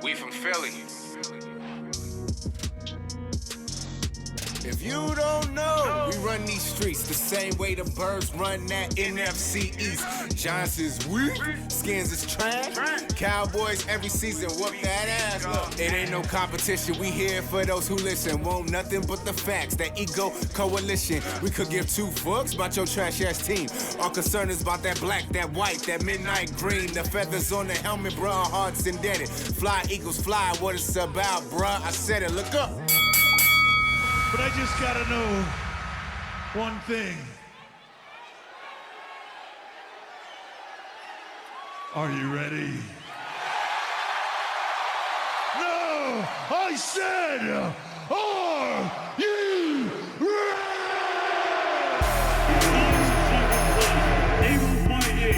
We from Philly. If you don't know, we run these streets the same way the birds run that NFC East. Giants is weak, Skins is trash. Cowboys every season whoop that ass. Look, it ain't no competition. We here for those who listen. Won't nothing but the facts. That ego coalition. We could give two fucks about your trash ass team. Our concern is about that black, that white, that midnight green. The feathers on the helmet, bruh, our hearts indebted. Fly Eagles fly, what it's about, bruh. I said it, look up. But I just gotta know one thing. Are you ready? No! I said, are you ready? They will find a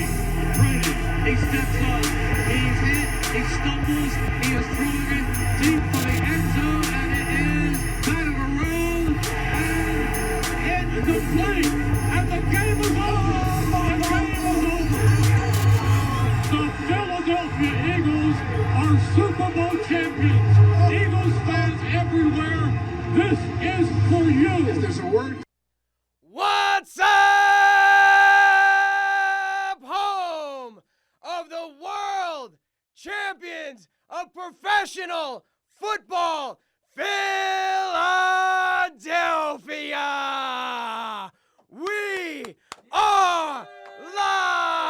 he steps up, he's hit, he stumbles, he is throwing it deep for the end zone, and it is kind of a roll, and the play, and the game is over. The game is over. The Philadelphia Eagles are Super Bowl champions. Eagles fans everywhere, this is for you. If there's a word. What's up, home of the world champions of professional football, Philadelphia! We are live!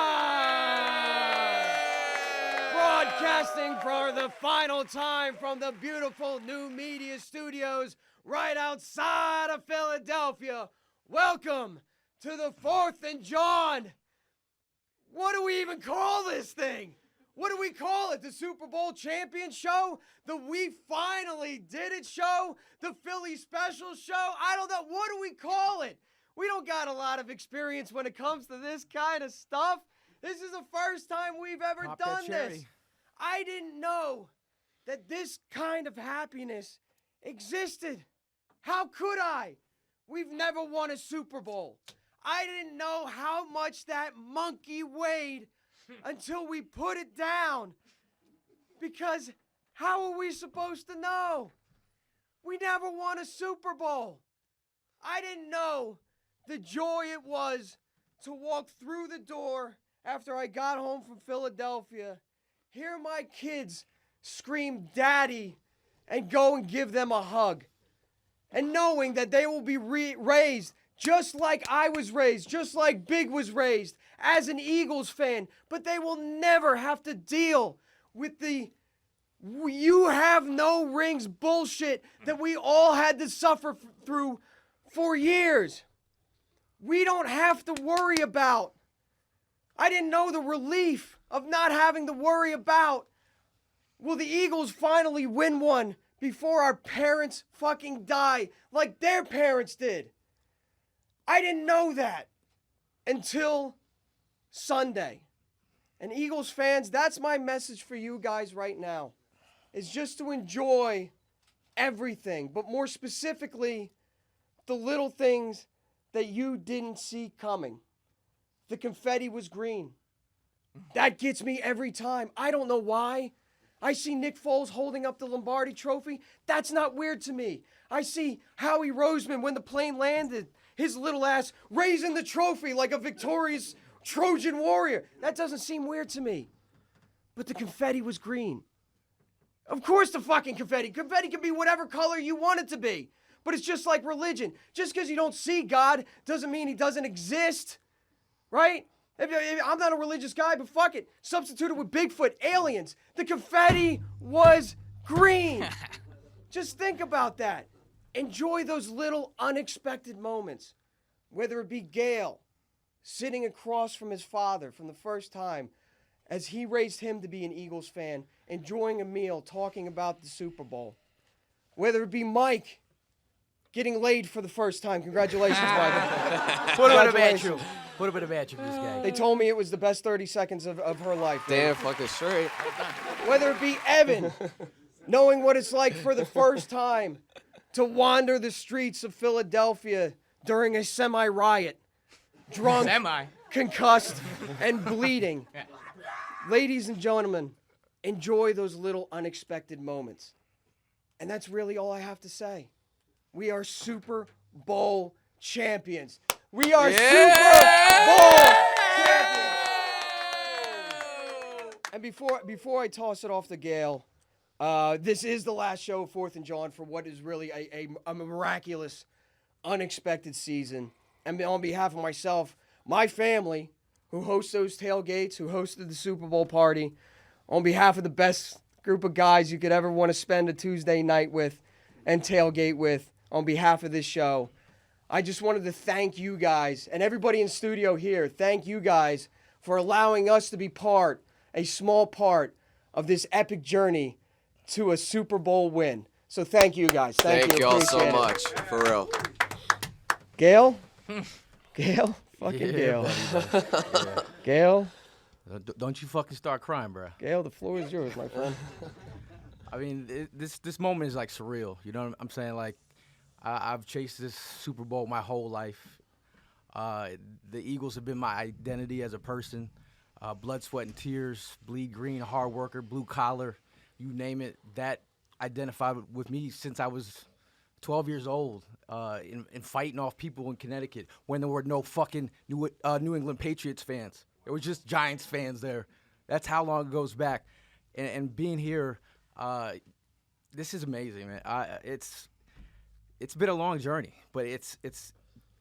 Broadcasting for the final time from the beautiful new media studios right outside of Philadelphia. Welcome to the 4th and Jawn. What do we even call this thing? What do we call it? The Super Bowl champion show? The We Finally Did It show? The Philly Special show? I don't know. What do we call it? We don't got a lot of experience when it comes to this kind of stuff. This is the first time we've ever done this. I didn't know that this kind of happiness existed. How could I? We've never won a Super Bowl. I didn't know how much that monkey weighed until we put it down. Because how are we supposed to know? We never won a Super Bowl. I didn't know the joy it was to walk through the door after I got home from Philadelphia, hear my kids scream "Daddy," and go and give them a hug. And knowing that they will be raised just like I was raised, just like Big was raised as an Eagles fan, but they will never have to deal with the "you have no rings" bullshit that we all had to suffer through for years. We don't have to worry about. I didn't know the relief of not having to worry about, will the Eagles finally win one before our parents fucking die like their parents did? I didn't know that until Sunday. And Eagles fans, that's my message for you guys right now, is just to enjoy everything, but more specifically, the little things that you didn't see coming. The confetti was green. That gets me every time. I don't know why. I see Nick Foles holding up the Lombardi trophy. That's not weird to me. I see Howie Roseman, when the plane landed, his little ass raising the trophy like a victorious Trojan warrior. That doesn't seem weird to me. But the confetti was green. Of course the fucking confetti. Confetti can be whatever color you want it to be. But it's just like religion. Just because you don't see God doesn't mean he doesn't exist. Right? I'm not a religious guy, but fuck it. Substitute it with Bigfoot, aliens. The confetti was green. Just think about that. Enjoy those little unexpected moments. Whether it be Gale sitting across from his father from the first time as he raised him to be an Eagles fan, enjoying a meal, talking about the Super Bowl. Whether it be Mike getting laid for the first time. Congratulations, Mike. Put a bit of attribute. Put a bit of attribute, this guy. They told me it was the best 30 seconds of her life. Damn fucking straight. Whether it be Evan, knowing what it's like for the first time to wander the streets of Philadelphia during a semi-riot, drunk, concussed, and bleeding. Ladies and gentlemen, enjoy those little unexpected moments. And that's really all I have to say. We are Super Bowl champions. We are Super Bowl champions. And before I toss it off to Gail, this is the last show of 4th and Jawn for what is really a miraculous, unexpected season. And on behalf of myself, my family, who hosts those tailgates, who hosted the Super Bowl party, on behalf of the best group of guys you could ever want to spend a Tuesday night with and tailgate with, on behalf of this show, I just wanted to thank you guys and everybody in studio here. Thank you guys for allowing us to be a small part of this epic journey to a Super Bowl win. So thank you guys. Thank you all so Appreciate it. much, for real. Gail? Gail? Fucking Yeah, Gail. buddy. Yeah. Gail? Don't you fucking start crying, bro. Gail, the floor is yours, my friend. I mean, this moment is like surreal. You know what I'm saying? Like, I've chased this Super Bowl my whole life. The Eagles have been my identity as a person. Blood, sweat, and tears, bleed green, hard worker, blue collar, you name it. That identified with me since I was 12 years old, in fighting off people in Connecticut when there were no fucking New England Patriots fans. There were just Giants fans there. That's how long it goes back. And being here, this is amazing, man. It's been a long journey, but it's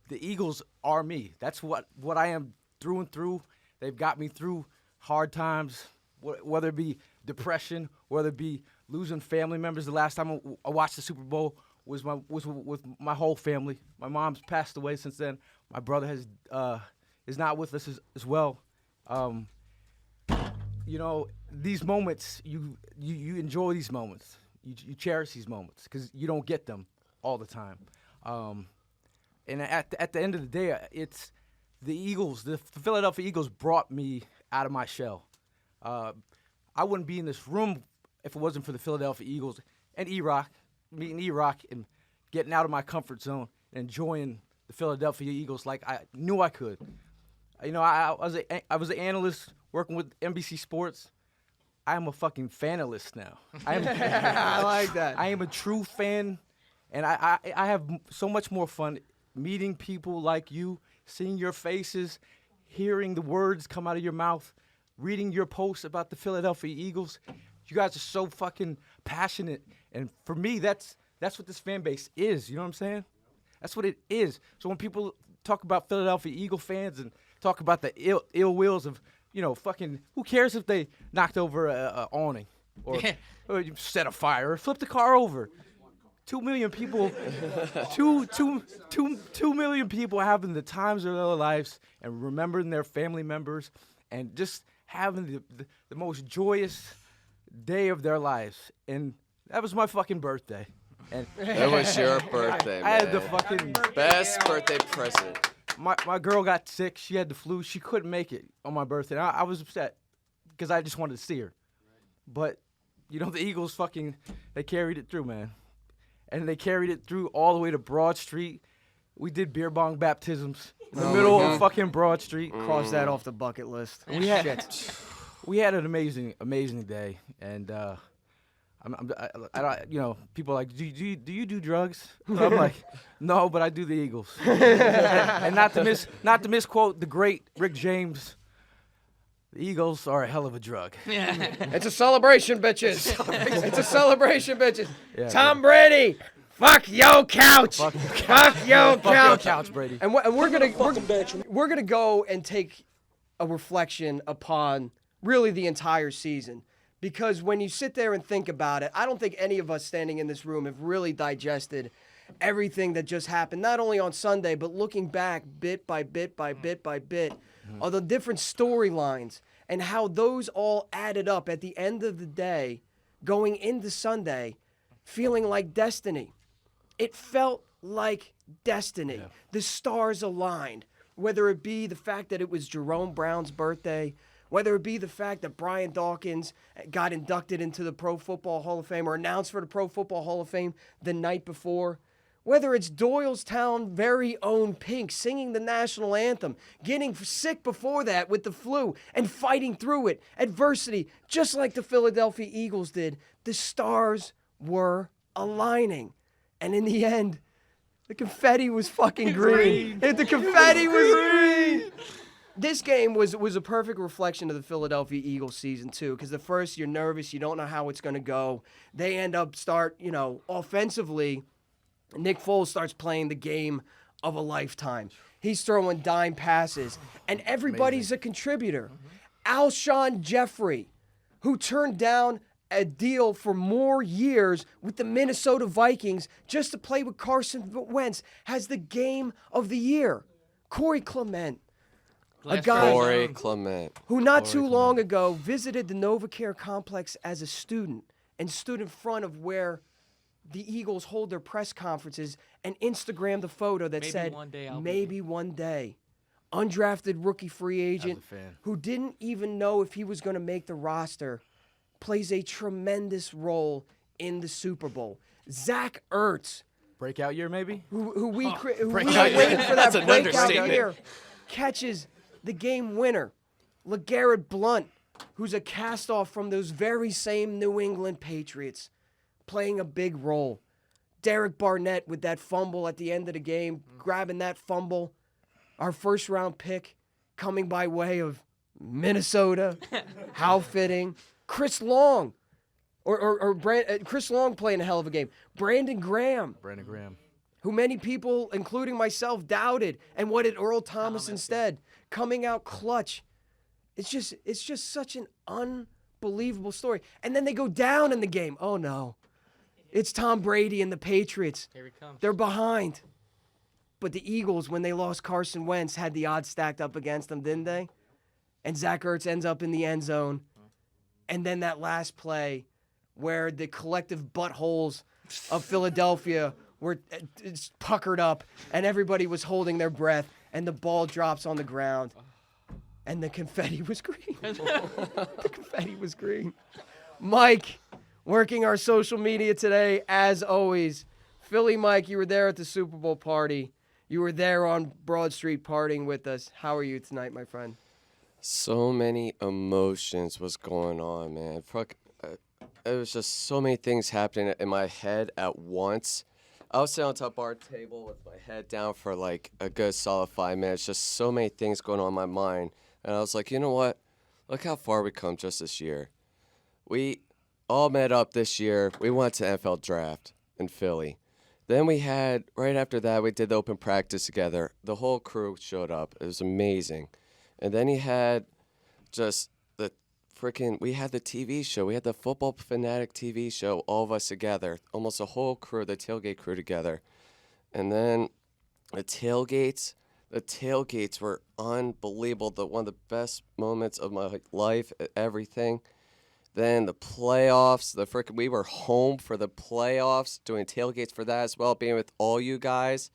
the Eagles are me. That's what I am through and through. They've got me through hard times, whether it be depression, whether it be losing family members. The last time I watched the Super Bowl was with my whole family. My mom's passed away since then. My brother is not with us as well. You know, these moments, you enjoy these moments. You cherish these moments because you don't get them all the time. And at the end of the day, it's the Eagles, the Philadelphia Eagles brought me out of my shell. I wouldn't be in this room if it wasn't for the Philadelphia Eagles and EROCK, meeting EROCK and getting out of my comfort zone and enjoying the Philadelphia Eagles like I knew I could. You know, I was an analyst working with NBC Sports. I am a fucking fanalist now. I like that. I am a true fan, and I have so much more fun meeting people like you, seeing your faces, hearing the words come out of your mouth, reading your posts about the Philadelphia Eagles. You guys are so fucking passionate, and for me, that's what this fan base is. You know what I'm saying? That's what it is. So when people talk about Philadelphia Eagle fans and talk about the ill wills of, you know, fucking, who cares if they knocked over a awning or you set a fire or flipped the car over? 2 million people, 2 million people having the times of their lives and remembering their family members and just having the most joyous day of their lives. And that was my fucking birthday. And That was your birthday, man. I had the fucking best birthday present. My girl got sick. She had the flu. She couldn't make it on my birthday. I was upset because I just wanted to see her. But, you know, the Eagles they carried it through, man. And they carried it through all the way to Broad Street. We did beer bong baptisms in the middle of fucking Broad Street. Cross that off the bucket list. We had an amazing day. And I don't, you know, people are like, do you do drugs? And I'm like, no, but I do the Eagles. And not to misquote the great Rick James, the Eagles are a hell of a drug. It's a celebration, bitches. It's a celebration, bitches. Yeah, Tom Brady, fuck your couch. Fuck your Fuck your couch. couch, Brady. And we're gonna go and take a reflection upon really the entire season. Because when you sit there and think about it, I don't think any of us standing in this room have really digested everything that just happened, not only on Sunday, but looking back bit by bit by bit by bit of the different storylines and how those all added up at the end of the day, going into Sunday, feeling like destiny. It felt like destiny. Yeah. The stars aligned, whether it be the fact that it was Jerome Brown's birthday, whether it be the fact that Brian Dawkins got inducted into the Pro Football Hall of Fame or announced for the Pro Football Hall of Fame the night before, Whether it's Doylestown very own Pink singing the national anthem, getting sick before that with the flu, and fighting through it, adversity, just like the Philadelphia Eagles did, the stars were aligning. And in the end, the confetti was fucking green. The confetti was green. This game was a perfect reflection of the Philadelphia Eagles season, too, because the first, you're nervous, you don't know how it's going to go. They end up offensively, Nick Foles starts playing the game of a lifetime. He's throwing dime passes, and everybody's a contributor. Alshon Jeffrey, who turned down a deal for more years with the Minnesota Vikings just to play with Carson Wentz, has the game of the year. Corey Clement, a guy Corey Clement, who not too long ago visited the NovaCare complex as a student and stood in front of where the Eagles hold their press conferences and Instagrammed the photo that said, maybe one day. Undrafted rookie free agent who didn't even know if he was going to make the roster, plays a tremendous role in the Super Bowl. Zach Ertz. Breakout year, maybe? Who we were waiting for that breakout year, catches the game winner. LeGarrette Blount, who's a cast-off from those very same New England Patriots, playing a big role. Derek Barnett with that fumble at the end of the game, grabbing that fumble. Our first-round pick coming by way of Minnesota. How fitting. Chris Long, Chris Long playing a hell of a game. Brandon Graham, who many people, including myself, doubted. And what did Earl Thomas instead? Coming out clutch. It's just such an unbelievable story. And then they go down in the game. Oh, no. It's Tom Brady and the Patriots. Here he comes. They're behind. But the Eagles, when they lost Carson Wentz, had the odds stacked up against them, didn't they? And Zach Ertz ends up in the end zone. And then that last play where the collective buttholes of Philadelphia were puckered up and everybody was holding their breath and the ball drops on the ground and the confetti was green. The confetti was green. Mike, working our social media today, as always. Philly Mike, you were there at the Super Bowl party. You were there on Broad Street partying with us. How are you tonight, my friend? So many emotions was going on, man. It was just so many things happening in my head at once. I was sitting on top of our table with my head down for like a good solid 5 minutes. Just so many things going on in my mind. And I was like, you know what? Look how far we come just this year. We all met up this year. We went to the NFL draft in Philly. Then we had, right after that, we did the open practice together. The whole crew showed up. It was amazing. And then he had just we had the TV show. We had the Football Fanatic TV show, all of us together, almost the whole crew, the tailgate crew together. And then the tailgates were unbelievable. One of the best moments of my life, everything. Then the playoffs, we were home for the playoffs, doing tailgates for that as well, being with all you guys.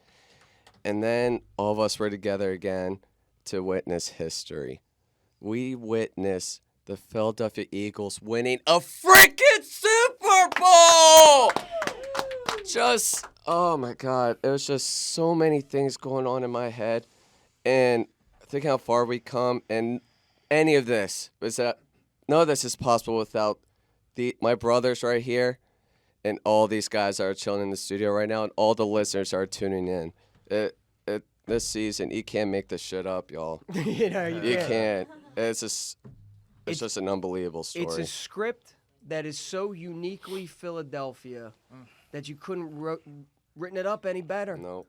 And then all of us were together again to witness history. We witnessed the Philadelphia Eagles winning a freaking Super Bowl! Just, oh my God. It was just so many things going on in my head. And think how far we come. And any of this, none of this is possible without my brothers right here and all these guys that are chilling in the studio right now and all the listeners that are tuning in. This season, you can't make this shit up, y'all. You can't. It's just an unbelievable story. It's a script that is so uniquely Philadelphia that you couldn't written it up any better. No.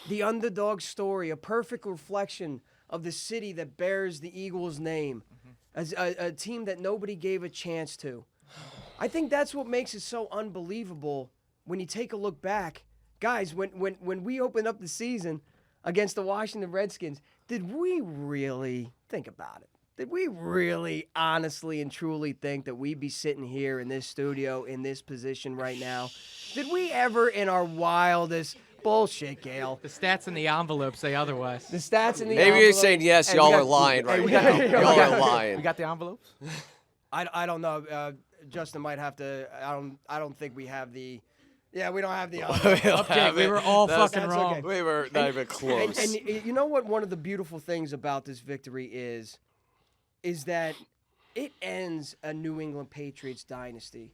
The underdog story, a perfect reflection of the city that bears the Eagles' name, as a team that nobody gave a chance to. I think that's what makes it so unbelievable when you take a look back. Guys, when we opened up the season against the Washington Redskins, did we really think about it? Did we really honestly and truly think that we'd be sitting here in this studio in this position right now? Did we ever in our wildest bullshit, Gale? The stats in the envelope say otherwise. The stats in the Maybe envelope, you're saying yes, y'all are lying right now. Y'all are lying. You got the envelopes? I don't know. Justin might have to. I don't think we have the Yeah, we don't have the Okay, we were all fucking that's wrong. okay. We were not even close. And you know what? One of the beautiful things about this victory is that it ends a New England Patriots dynasty.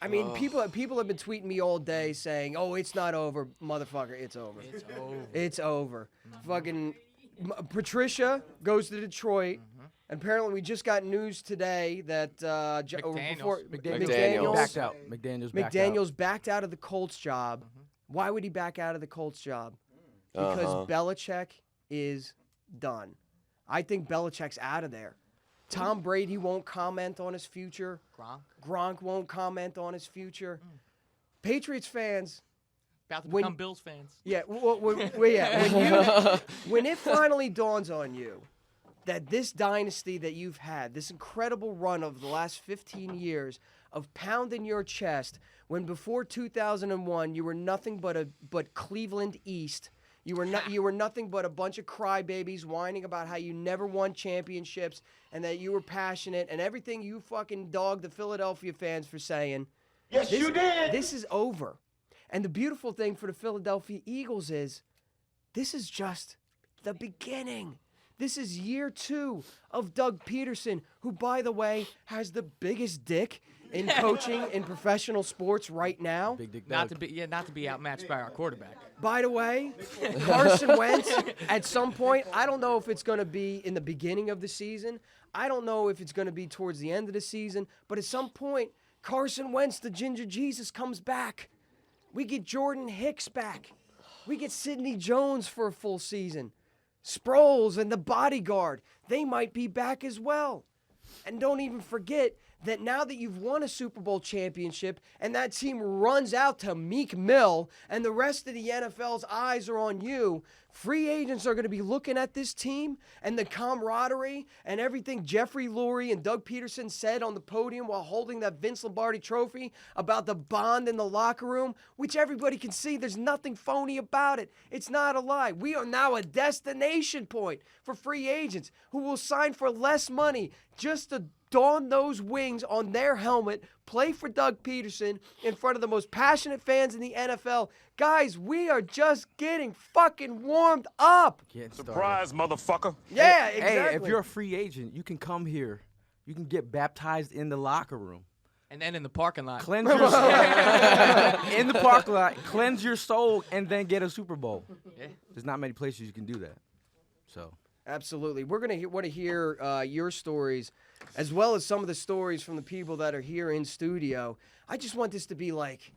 I mean, people have been tweeting me all day saying, "Oh, it's not over, motherfucker. It's over. It's over. It's over." Fucking Patricia goes to Detroit. And apparently, we just got news today that McDaniels backed out. McDaniels backed out of the Colts job. Why would he back out of the Colts job? Because Belichick is done. I think Belichick's out of there. Tom Brady won't comment on his future. Gronk won't comment on his future. Patriots fans. About to become Bills fans. Yeah, when it finally dawns on you that this dynasty that you've had, this incredible run of the last 15 years of pounding your chest, when before 2001 you were nothing but Cleveland East. You were nothing but a bunch of crybabies whining about how you never won championships and that you were passionate and everything you fucking dogged the Philadelphia fans for saying. Yes, you did. This is over. And the beautiful thing for the Philadelphia Eagles is this is just the beginning. This is year 2 of Doug Peterson, who, by the way, has the biggest dick in coaching in professional sports right now. Big dick Not Doug. to be outmatched by our quarterback. By the way, Carson Wentz, at some point, I don't know if it's going to be in the beginning of the season. I don't know if it's going to be towards the end of the season. But at some point, Carson Wentz, the Ginger Jesus, comes back. We get Jordan Hicks back. We get Sidney Jones for a full season. Sproles and the bodyguard, they might be back as well. And don't even forget that now that you've won a Super Bowl championship and that team runs out to Meek Mill and the rest of the NFL's eyes are on you, free agents are going to be looking at this team and the camaraderie and everything Jeffrey Lurie and Doug Peterson said on the podium while holding that Vince Lombardi trophy about the bond in the locker room, which everybody can see. There's nothing phony about it. It's not a lie. We are now a destination point for free agents who will sign for less money just to don those wings on their helmet, play for Doug Peterson in front of the most passionate fans in the NFL. Guys, we are just getting fucking warmed up. Surprise, motherfucker. Yeah, exactly. Hey, if you're a free agent, you can come here. You can get baptized in the locker room. And then in the parking lot. Cleanse your in the parking lot, cleanse your soul, and then get a Super Bowl. Yeah. There's not many places you can do that. So. Absolutely. We're going to want to hear your stories as well as some of the stories from the people that are here in studio. I just want this to be like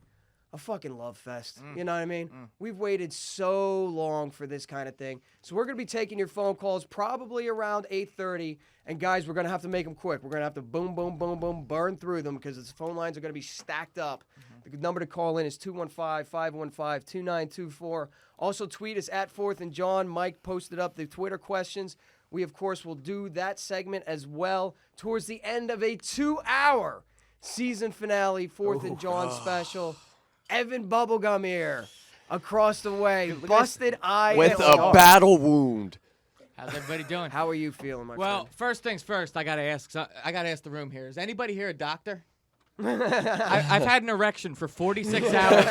a fucking love fest. You know what I mean? We've waited so long for this kind of thing. So we're going to be taking your phone calls probably around 8:30. And guys, we're going to have to make them quick. We're going to have to boom, boom, boom, boom, burn through them because the phone lines are going to be stacked up. The number to call in is 215-515-2924. Also, tweet us at 4th and Jawn. Mike posted up the Twitter questions. We, of course, will do that segment as well towards the end of a 2-hour season finale, 4th and Jawn special. Evan Bubblegum here across the way. Busted eye with and a scar. battle wound. How's everybody doing? How are you feeling, my Well, friend? first things first, I gotta ask the room here. Is anybody here a doctor? I've had an erection for 46 hours.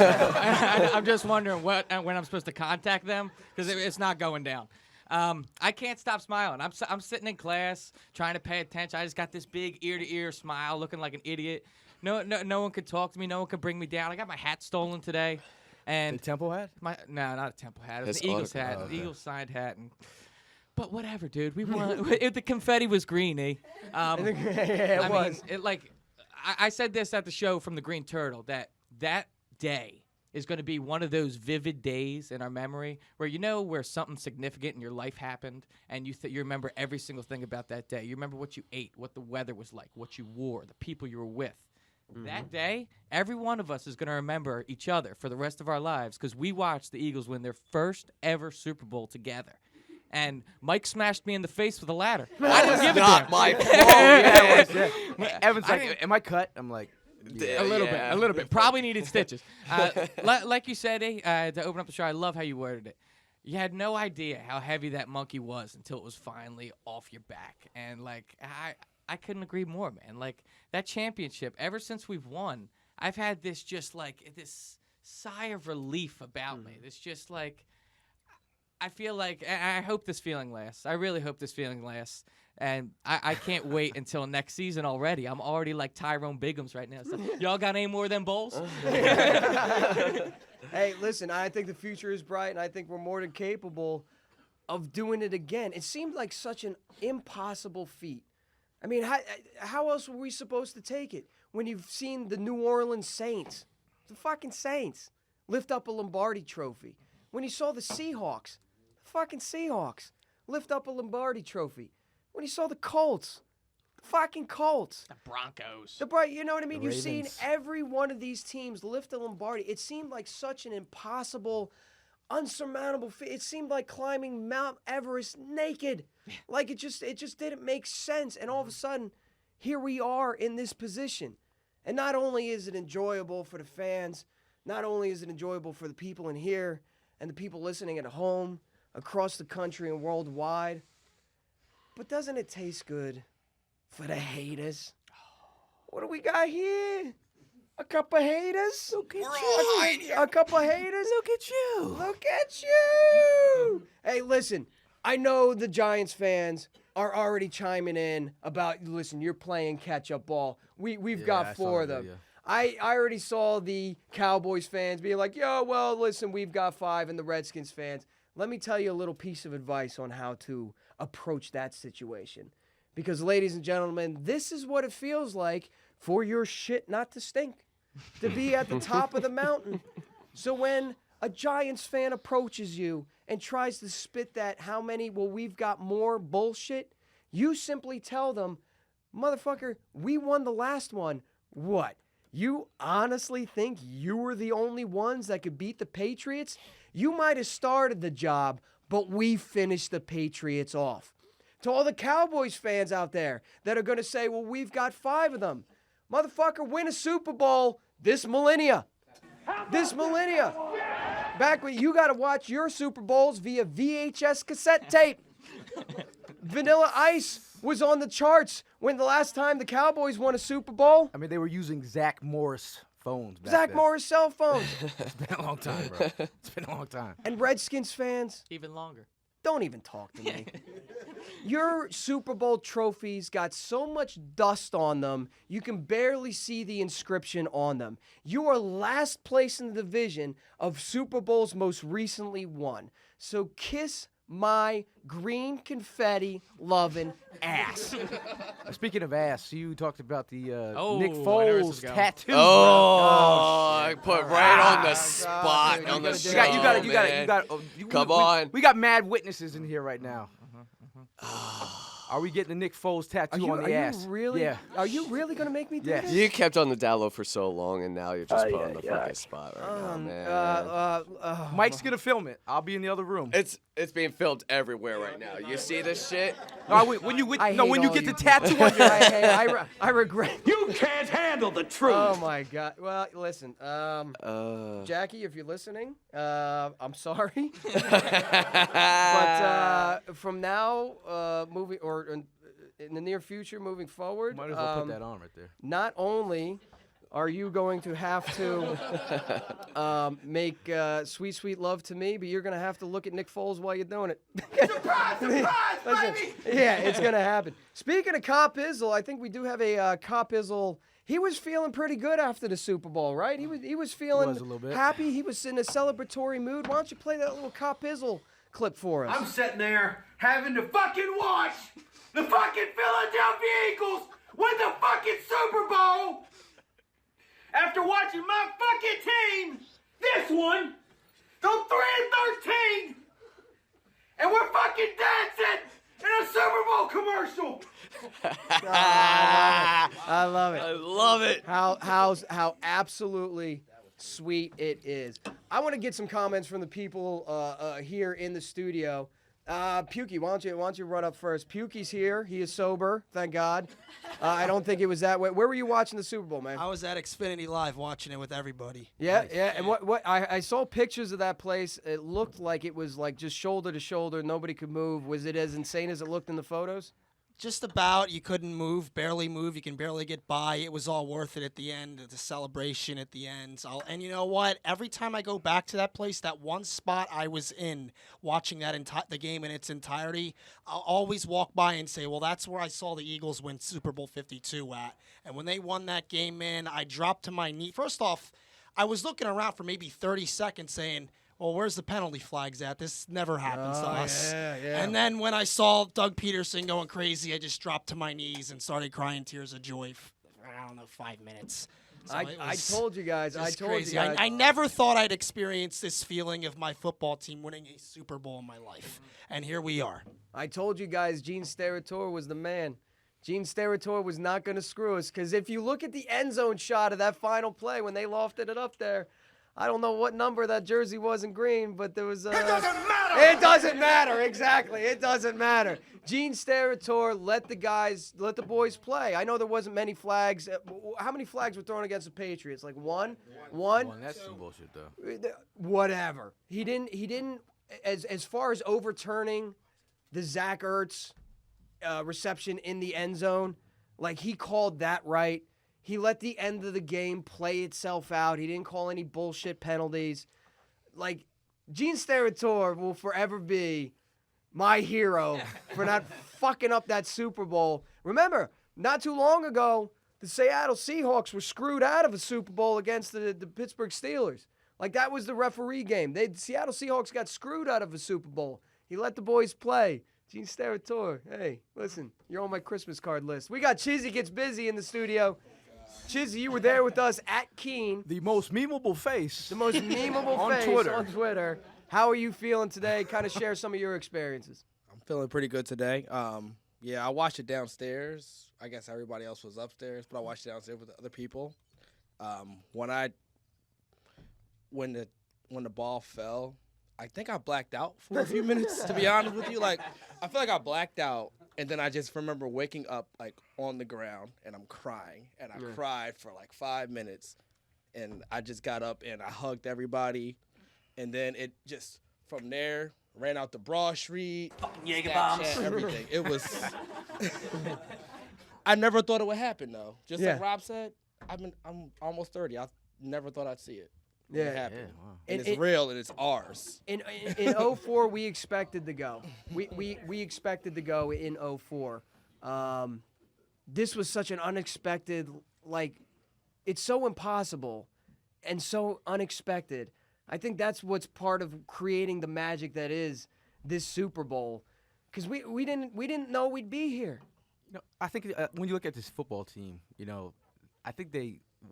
I'm just wondering when I'm supposed to contact them because it's not going down. I can't stop smiling. I'm sitting in class trying to pay attention. I just got this big ear-to-ear smile, looking like an idiot. No one could talk to me. No one could bring me down. I got my hat stolen today, and The temple hat? no, not a temple hat. It was His the Eagles autograph. hat, Oh, the okay. Eagles signed hat, but whatever, dude. We won. The confetti was green, eh? Yeah, it was. I said this at the show from the Green Turtle that day is going to be one of those vivid days in our memory where something significant in your life happened and you remember every single thing about that day. You remember what you ate, what the weather was like, what you wore, the people you were with. That day, every one of us is going to remember each other for the rest of our lives because we watched the Eagles win their first ever Super Bowl together. And Mike smashed me in the face with a ladder. I didn't give a damn. Not my fault. Evan's like, am I cut? I'm like, A little bit. Probably needed stitches. Like you said, to open up the show, I love how you worded it. You had no idea how heavy that monkey was until it was finally off your back. And, I couldn't agree more, man. That championship, ever since we've won, I've had this sigh of relief about me. It's just like, I feel like, I hope this feeling lasts. I really hope this feeling lasts. And I can't wait until next season already. I'm already like Tyrone Biggums right now. So, y'all got any more of them bowls? Hey, listen, I think the future is bright, and I think we're more than capable of doing it again. It seemed like such an impossible feat. I mean, how else were we supposed to take it when you've seen the New Orleans Saints, the fucking Saints, lift up a Lombardi trophy? When you saw the Seahawks, the fucking Seahawks, lift up a Lombardi trophy? When you saw the Colts, the fucking Colts. The Broncos. You know what I mean? You've seen every one of these teams lift a Lombardi. It seemed like such an impossible, unsurmountable feat. It seemed like climbing Mount Everest naked. Like it just didn't make sense. And all of a sudden, here we are in this position. And not only is it enjoyable for the fans, not only is it enjoyable for the people in here and the people listening at home, across the country and worldwide, but doesn't it taste good for the haters? What do we got here? A couple of haters? Look at you. A couple of haters? Look at you. Look at you. Hey, listen, I know the Giants fans are already chiming in about, listen, you're playing catch-up ball. We've got 4 of them. I already saw the Cowboys fans being like, yo, well, listen, we've got 5, and the Redskins fans. Let me tell you a little piece of advice on how to approach that situation. Because, ladies and gentlemen, this is what it feels like for your shit not to stink, to be at the top of the mountain. So when a Giants fan approaches you and tries to spit that we've got more bullshit, you simply tell them, motherfucker, we won the last one. What? You honestly think you were the only ones that could beat the Patriots? You might have started the job, but we finished the Patriots off. To all the Cowboys fans out there that are going to say, well, we've got 5 of them. Motherfucker, win a Super Bowl this millennia. This millennia. Back when you got to watch your Super Bowls via VHS cassette tape. Vanilla Ice was on the charts when the last time the Cowboys won a Super Bowl. I mean, they were using Zach Morris phones back Zach then. Morris cell phones. It's been a long time, bro. It's been a long time. And Redskins fans, Even longer. don't even talk to me. Your Super Bowl trophies got so much dust on them, you can barely see the inscription on them. You are last place in the division of Super Bowls most recently won. So kiss my green confetti loving ass. Speaking of ass, you talked about the Nick I know where this is Foles going. tattoo. I put right on the spot dude, on the you show. You got. Come on. We got mad witnesses in here right now. Are we getting the Nick Foles tattoo on the ass? Yeah. Are you really gonna make me do Yes. this? You kept on the down low for so long, and now you're just put on the fucking spot right now, man. Mike's gonna film it. I'll be in the other room. It's being filmed everywhere right now. You see this shit? When you I hate all get the you tattoo on your I regret. You can't handle the truth. Oh my God. Well, listen, Jackie, if you're listening, I'm sorry. But from now, moving or in the near future, moving forward, might as well put that on right there. not only are you going to have to make sweet, sweet love to me, but you're going to have to look at Nick Foles while you're doing it. Surprise, baby! Yeah, it's going to happen. Speaking of Cop Izzle, I think we do have a Cop Izzle. He was feeling pretty good after the Super Bowl, right? He was feeling a little bit. happy. He was in a celebratory mood. Why don't you play that little Cop Izzle clip for us? I'm sitting there having to fucking watch the fucking Philadelphia Eagles win the fucking Super Bowl after watching my fucking team, this one, go 3-13, and we're fucking dancing in a Super Bowl commercial. I love it. I love it. How absolutely sweet it is. I want to get some comments from the people here in the studio. Pukey, why don't you run up first? Pukey's here. He is sober, thank God. I don't think it was that way. Where were you watching the Super Bowl, man? I was at Xfinity Live watching it with everybody. Yeah, yeah. And what I saw pictures of that place. It looked like it was like just shoulder to shoulder. Nobody could move. Was it as insane as it looked in the photos? Just about. You couldn't move, barely move. You can barely get by. It was all worth it at the end, the celebration at the end. And you know what? Every time I go back to that place, that one spot I was in, watching the game in its entirety, I'll always walk by and say, well, that's where I saw the Eagles win Super Bowl 52 at. And when they won that game, man, I dropped to my knee. First off, I was looking around for maybe 30 seconds saying, well, where's the penalty flags at? This never happens to us. Yeah. And then when I saw Doug Peterson going crazy, I just dropped to my knees and started crying tears of joy for, I don't know, 5 minutes. So I told you guys. crazy. I never thought I'd experience this feeling of my football team winning a Super Bowl in my life. And here we are. I told you guys Gene Steratore was the man. Gene Steratore was not going to screw us, because if you look at the end zone shot of that final play when they lofted it up there, I don't know what number that jersey was in green, but there was a... It doesn't matter! It doesn't matter, exactly. It doesn't matter. Gene Steratore let the boys play. I know there wasn't many flags. How many flags were thrown against the Patriots? Like one? One? That's some bullshit, though. Whatever. He didn't, as far as overturning the Zach Ertz reception in the end zone, like, he called that right. He let the end of the game play itself out. He didn't call any bullshit penalties. Like, Gene Steratore will forever be my hero for not fucking up that Super Bowl. Remember, not too long ago, the Seattle Seahawks were screwed out of a Super Bowl against the Pittsburgh Steelers. Like, that was the referee game. The Seattle Seahawks got screwed out of a Super Bowl. He let the boys play. Gene Steratore, hey, listen, you're on my Christmas card list. We got Chizzy Gets Busy in the studio. Chizzy, you were there with us at Keene. The most memeable face. The most memeable on face Twitter. on Twitter. How are you feeling today? Kind of share some of your experiences. I'm feeling pretty good today. Yeah, I watched it downstairs. I guess everybody else was upstairs, but I watched it downstairs with other people. When the ball fell, I think I blacked out for a few minutes, to be honest with you. Like, I feel like I blacked out, and then I just remember waking up, like, on the ground, and I'm crying. And I cried for, like, 5 minutes. And I just got up, and I hugged everybody. And then it just, from there, ran out to Broad Street. Fucking Jaeger bombs. Everything. It was... I never thought it would happen, though. Just like Rob said, I'm almost 30. I never thought I'd see it. Yeah. It happened. Yeah, wow. And it's real, and it's ours. In 04, we expected to go. We expected to go in 04. This was such an unexpected, like, it's so impossible and so unexpected. I think that's what's part of creating the magic that is this Super Bowl, because we didn't know we'd be here. You know, I think when you look at this football team, you know, I think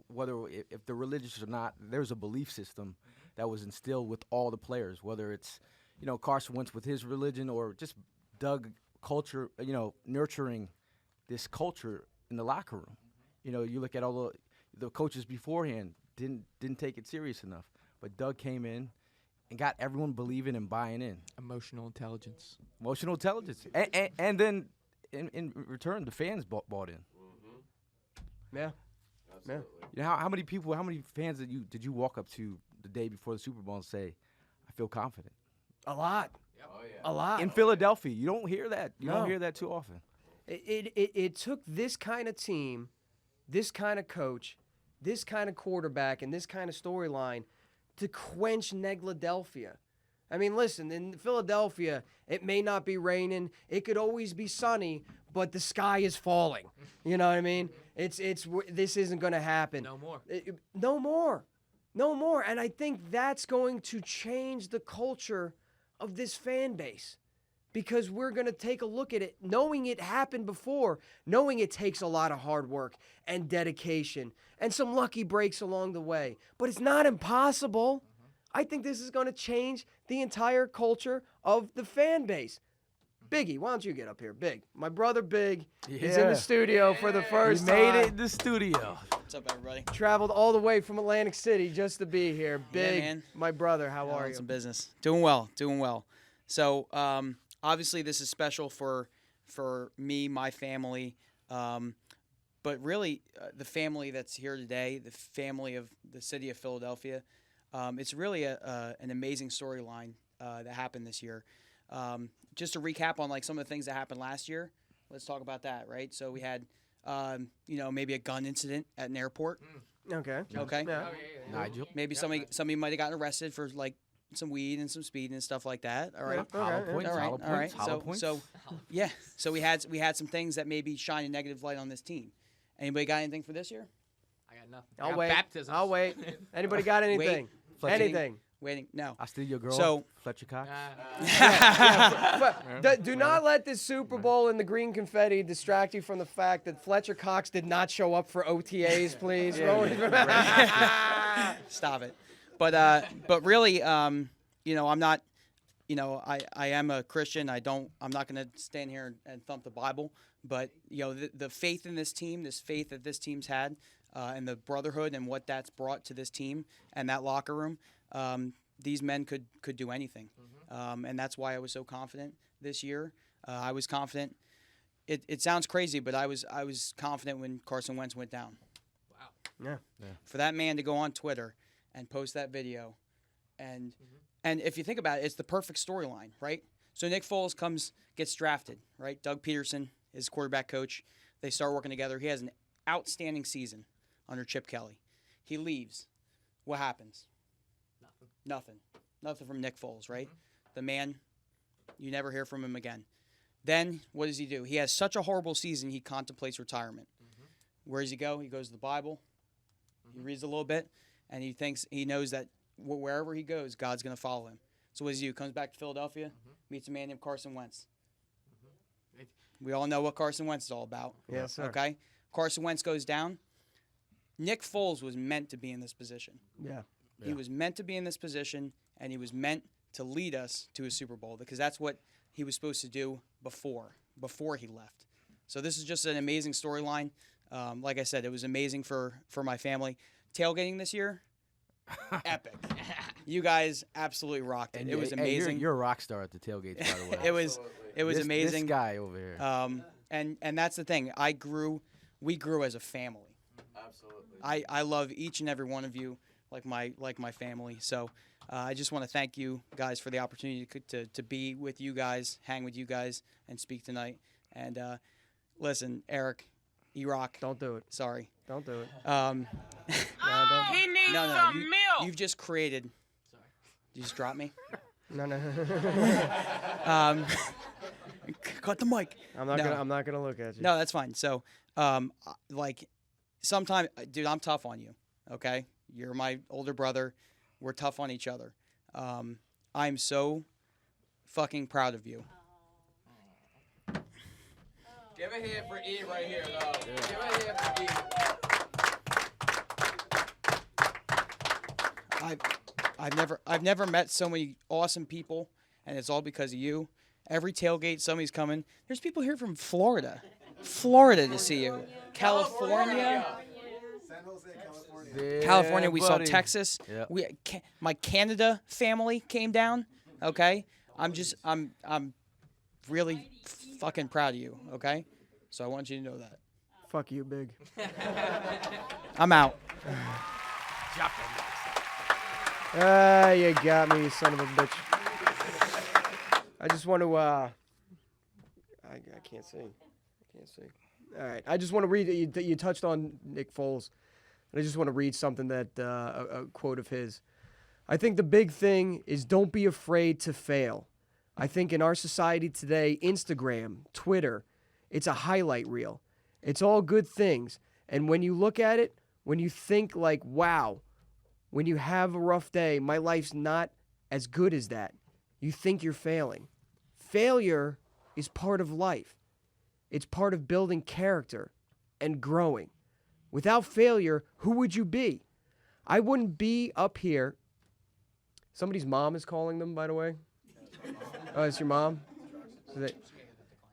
whether if they're religious or not, there's a belief system that was instilled with all the players, whether it's, you know, Carson Wentz with his religion or just Doug culture, you know, nurturing this culture in the locker room. You know, you look at all the coaches beforehand didn't take it serious enough, but Doug came in and got everyone believing and buying in. Emotional intelligence. Emotional intelligence. And then in return, the fans bought in. Yeah. Absolutely. You know, how many fans did you walk up to the day before the Super Bowl and say, I feel confident? A lot. Oh, yeah. A lot. In Philadelphia, you don't hear that. You No. don't hear that too often. It took this kind of team, this kind of coach, this kind of quarterback, and this kind of storyline to quench Negladelphia. I mean, listen, in Philadelphia, it may not be raining. It could always be sunny, but the sky is falling. You know what I mean? This isn't going to happen. No more. No more. No more. And I think that's going to change the culture of this fan base, because we're going to take a look at it, knowing it happened before, knowing it takes a lot of hard work and dedication and some lucky breaks along the way. But it's not impossible. I think this is going to change the entire culture of the fan base. Biggie, why don't you get up here? Big. My brother Big is in the studio for the first time. He made it in the studio. What's up, everybody? Traveled all the way from Atlantic City just to be here. Big, man. my brother, how are you? Some business. Doing well. So, obviously, this is special for me, my family, but really the family that's here today, the family of the city of Philadelphia. It's really an amazing storyline that happened this year. Just to recap on like some of the things that happened last year. Let's talk about that, right? So we had, maybe a gun incident at an airport. Okay. Okay. Yeah. Nigel. Maybe somebody might have gotten arrested for like some weed and some speed and stuff like that. All right. Hollow points, hollow points, hollow points. So we had some things that maybe shine a negative light on this team. Anybody got anything for this year? I got nothing. I'll I got wait. Baptisms. I'll wait. Anybody got anything? Anything? Waiting. No. I steal your girl. So- Fletcher Cox. But do not let this Super Bowl and the green confetti distract you from the fact that Fletcher Cox did not show up for OTAs, please. Stop it. But really, I'm not. I am a Christian. I'm not going to stand here and thump the Bible. But the faith in this team, this faith that this team's had, and the brotherhood and what that's brought to this team and that locker room. These men could do anything, and that's why I was so confident this year. I was confident. It sounds crazy, but I was confident when Carson Wentz went down. Yeah. For that man to go on Twitter and post that video, and if you think about it, it's the perfect storyline, right? So Nick Foles gets drafted, right? Doug Peterson is quarterback coach. They start working together. He has an outstanding season under Chip Kelly. He leaves. What happens? Nothing from Nick Foles, right? The man, you never hear from him again. Then what does he do? He has such a horrible season, he contemplates retirement. Where does he go? He goes to the Bible. He reads a little bit, and he knows that wherever he goes, God's going to follow him. So what does he do? Comes back to Philadelphia, meets a man named Carson Wentz. We all know what Carson Wentz is all about. Yes, sir. Okay? Carson Wentz goes down. Nick Foles was meant to be in this position. Yeah. He was meant to be in this position, and he was meant to lead us to a Super Bowl because that's what he was supposed to do before he left. So this is just an amazing storyline. Like I said, it was amazing for my family. Tailgating this year, epic. You guys absolutely rocked it. And It was amazing. You're a rock star at the tailgates, by the way. It was amazing. This guy over here. And that's the thing. We grew as a family. Absolutely. I love each and every one of you like my family. So I just want to thank you guys for the opportunity to be with you guys, hang with you guys, and speak tonight. And listen, Eric, EROCK. Don't do it. Sorry. Don't do it. He needs some milk. You've just created. Sorry. Did you just drop me? No. Cut the mic. I'm not gonna look at you. No, that's fine. So, sometimes, dude, I'm tough on you. Okay, you're my older brother. We're tough on each other. I'm so fucking proud of you. Give a hand for E right here, though. Give a hand for E. I've never met so many awesome people, and it's all because of you. Every tailgate, somebody's coming. There's people here from Florida to see you. California. San Jose, California. California. We buddy. saw Texas. Yep. My Canada family came down. Okay, I'm really fucking proud of you. Okay, so I want you to know that. Fuck you, Big. I'm out. You got me, you son of a bitch. I just want to, I can't sing. All right, I just want to read, you touched on Nick Foles, and I just want to read something that, a quote of his. I think the big thing is don't be afraid to fail. I think in our society today, Instagram, Twitter, it's a highlight reel. It's all good things. And when you look at it, when you think like, wow, when you have a rough day, my life's not as good as that, you think you're failing. Failure is part of life. It's part of building character and growing. Without failure, who would you be? I wouldn't be up here. Somebody's mom is calling them, by the way. Oh, it's your mom?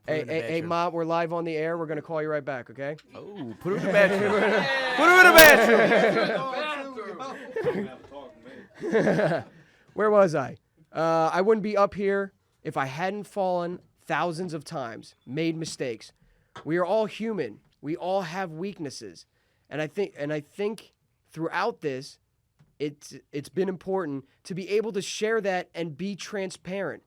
Hey, Mom, we're live on the air. We're going to call you right back, okay? Oh, put her in the bathroom. Put her in the bathroom. Where was I? I wouldn't be up here if I hadn't fallen thousands of times, made mistakes. We are all human. We all have weaknesses. And I think throughout this, it's been important to be able to share that and be transparent.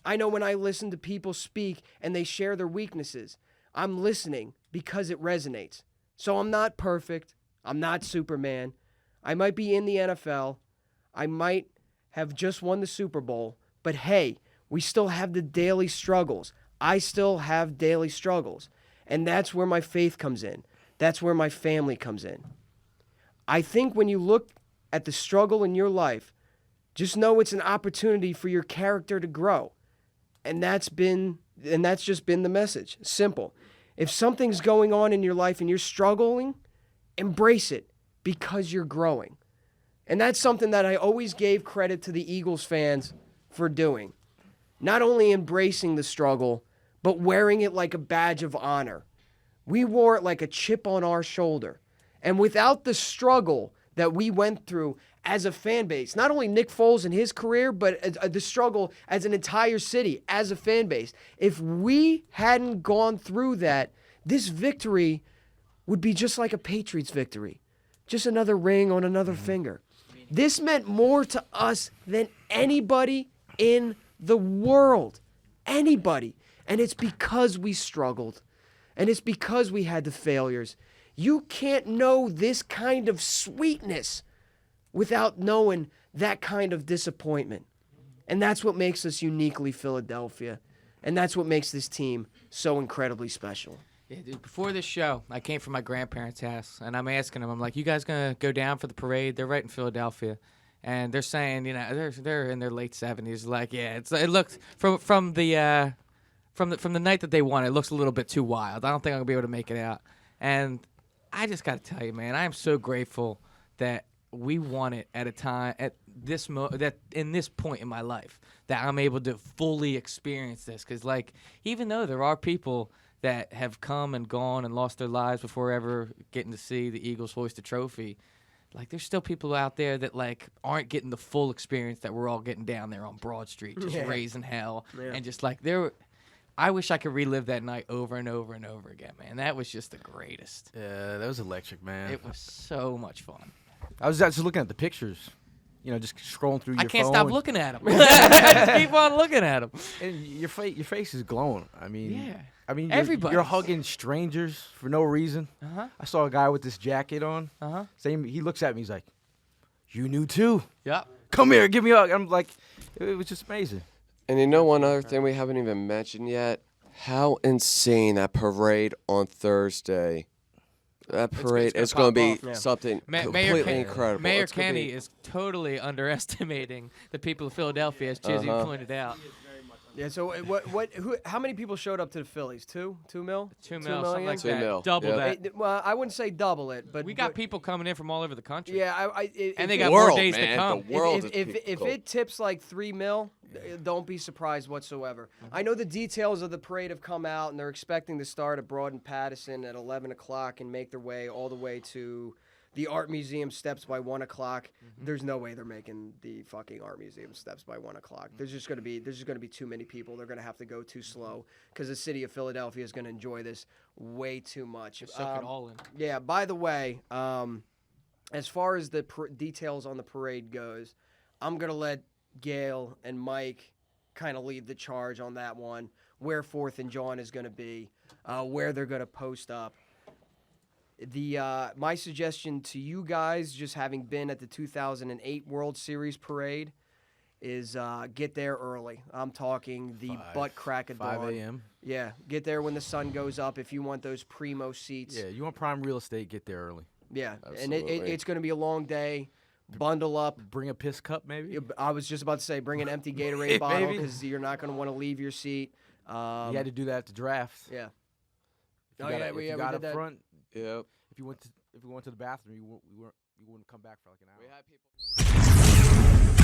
I know when I listen to people speak and they share their weaknesses, I'm listening because it resonates. So I'm not perfect. I'm not Superman. I might be in the NFL. I might have just won the Super Bowl. But hey, we still have the daily struggles. I still have daily struggles. And that's where my faith comes in. That's where my family comes in. I think when you look at the struggle in your life, just know it's an opportunity for your character to grow. And that's just been the message. Simple. If something's going on in your life and you're struggling, embrace it because you're growing. And that's something that I always gave credit to the Eagles fans for doing. Not only embracing the struggle, but wearing it like a badge of honor. We wore it like a chip on our shoulder. And without the struggle that we went through as a fan base, not only Nick Foles and his career, but the struggle as an entire city, as a fan base, if we hadn't gone through that, this victory would be just like a Patriots victory. Just another ring on another finger. This meant more to us than anybody in the world. Anybody. And it's because we struggled. And it's because we had the failures. You can't know this kind of sweetness without knowing that kind of disappointment. And that's what makes us uniquely Philadelphia. And that's what makes this team so incredibly special. Yeah, dude, before this show, I came from my grandparents' house, and I'm asking them, I'm like, you guys going to go down for the parade? They're right in Philadelphia. And they're saying, you know, they're in their late 70s. Like, yeah, it looks, from the night that they won, it looks a little bit too wild. I don't think I'm going to be able to make it out. And I just got to tell you, man, I am so grateful that we won it at a time, at this that in this point in my life, that I'm able to fully experience this. Because, like, even though there are people that have come and gone and lost their lives before ever getting to see the Eagles hoist a trophy, like, there's still people out there that, like, aren't getting the full experience that we're all getting down there on Broad Street, just raising hell. Yeah. And just, like, I wish I could relive that night over and over and over again, man. That was just the greatest. Yeah, that was electric, man. It was so much fun. I was just looking at the pictures, you know, just scrolling through your phone. I can't stop looking at them. I just keep on looking at them. And your face is glowing. I mean, yeah. I mean, everybody. You're hugging strangers for no reason. Uh-huh. I saw a guy with this jacket on. Uh-huh. He looks at me. He's like, "You knew too? Yep. Come here, give me a hug." I'm like, it was just amazing. And you know one other thing we haven't even mentioned yet? How insane that parade on Thursday. That parade is going to be something completely incredible. Mayor Kenny is totally underestimating the people of Philadelphia, as Chizzy pointed out. Yeah. So how many people showed up to the Phillies? 2 mil? 2 mil, something like 2 that. mil. Double that. Well, I wouldn't say double it, but we got people coming in from all over the country. Yeah, and they got more days to come. The world if it tips like 3 mil, don't be surprised whatsoever. I know the details of the parade have come out, and they're expecting to start at Broad and Patterson at 11 o'clock and make their way all the way to the Art Museum steps by 1 o'clock. There's no way they're making the fucking Art Museum steps by 1 o'clock. There's just gonna be too many people. They're gonna have to go too slow because the city of Philadelphia is gonna enjoy this way too much. Soak it all in. Yeah. By the way, as far as the details on the parade goes, I'm gonna let Gail and Mike kind of lead the charge on that one. Where 4th and Jawn is gonna be, where they're gonna post up. My suggestion to you guys, just having been at the 2008 World Series parade, is get there early. I'm talking the butt crack of dawn. 5 a.m. Yeah, get there when the sun goes up if you want those primo seats. Yeah, you want prime real estate, get there early. Yeah, absolutely. and it's going to be a long day. Bundle up. Bring a piss cup, maybe? I was just about to say, bring an empty Gatorade bottle because you're not going to want to leave your seat. You had to do that at the draft. Yeah. We got up that. front. Yep. If you went to the bathroom, you wouldn't come back for like an hour. We had people.